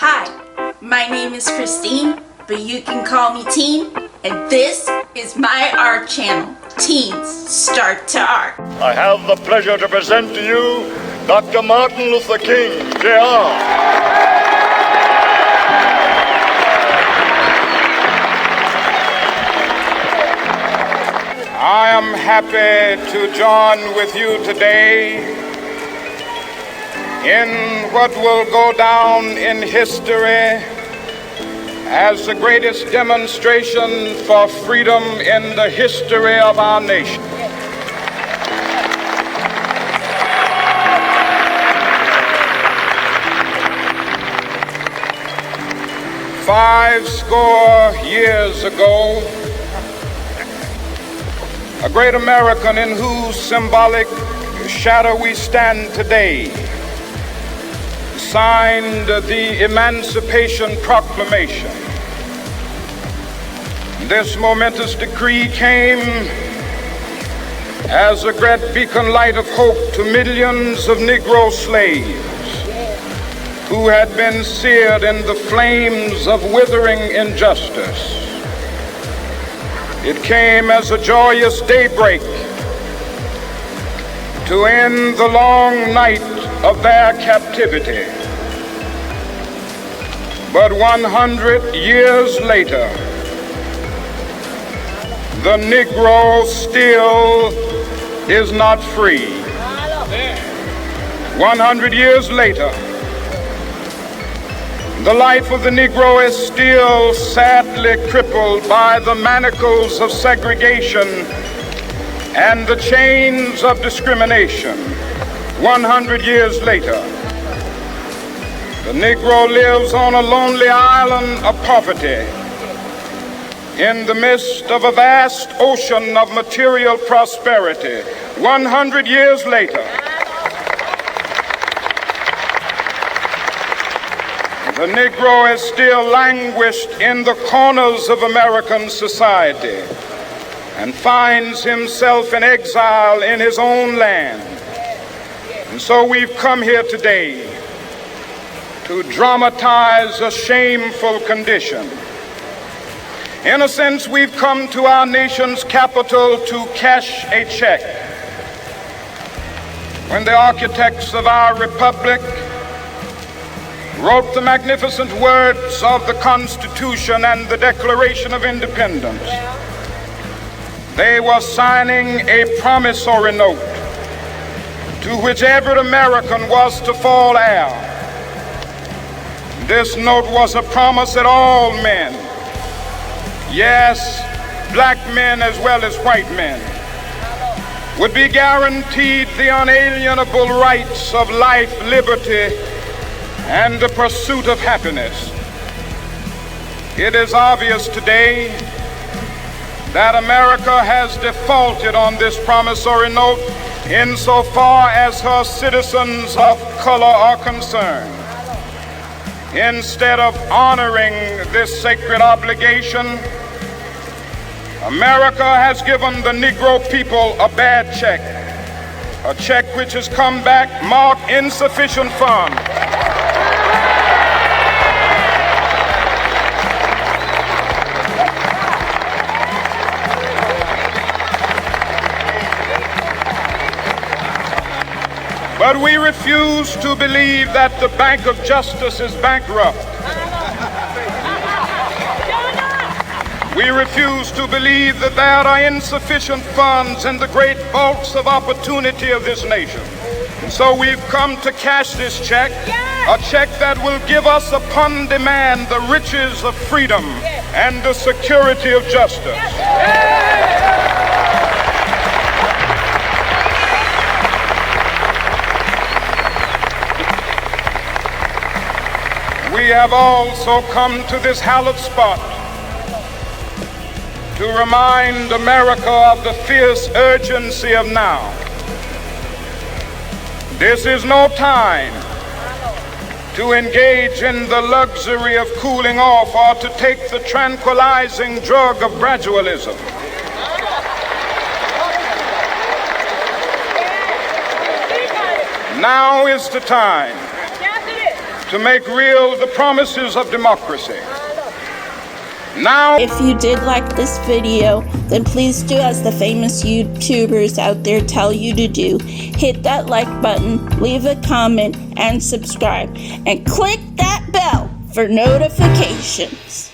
Hi, my name is Christine, but you can call me Teen, and this is my art channel, Teens Start to Art. I have the pleasure to present to you Dr. Martin Luther King, Jr. I am happy to join with you today in what will go down in history as the greatest demonstration for freedom in the history of our nation. Five score years ago, a great American in whose symbolic shadow we stand today signed the Emancipation Proclamation. This momentous decree came as a great beacon light of hope to millions of Negro slaves who had been seared in the flames of withering injustice. It came as a joyous daybreak to end the long night of their captivity. But 100 years later, the Negro still is not free. 100 years later, the life of the Negro is still sadly crippled by the manacles of segregation and the chains of discrimination. 100 years later, the Negro lives on a lonely island of poverty in the midst of a vast ocean of material prosperity. 100 years later, the Negro is still languished in the corners of American society and finds himself in exile in his own land. And so we've come here today to dramatize a shameful condition. In a sense, we've come to our nation's capital to cash a check. When the architects of our republic wrote the magnificent words of the Constitution and the Declaration of Independence, they were signing a promissory note to which every American was to fall heir. This note was a promise that all men, yes, black men as well as white men, would be guaranteed the unalienable rights of life, liberty, and the pursuit of happiness. It is obvious today that America has defaulted on this promissory note insofar as her citizens of color are concerned. Instead of honoring this sacred obligation, America has given the Negro people a bad check, a check which has come back marked insufficient funds. But we refuse to believe that the Bank of Justice is bankrupt. We refuse to believe that there are insufficient funds in the great vaults of opportunity of this nation. And so we've come to cash this check, a check that will give us upon demand the riches of freedom and the security of justice. We have also come to this hallowed spot to remind America of the fierce urgency of now. This is no time to engage in the luxury of cooling off or to take the tranquilizing drug of gradualism. Now is the time to make real the promises of democracy. Now, If you did like this video, then please do as the famous YouTubers out there tell you to do. Hit that like button, leave a comment, and subscribe. And click that bell for notifications.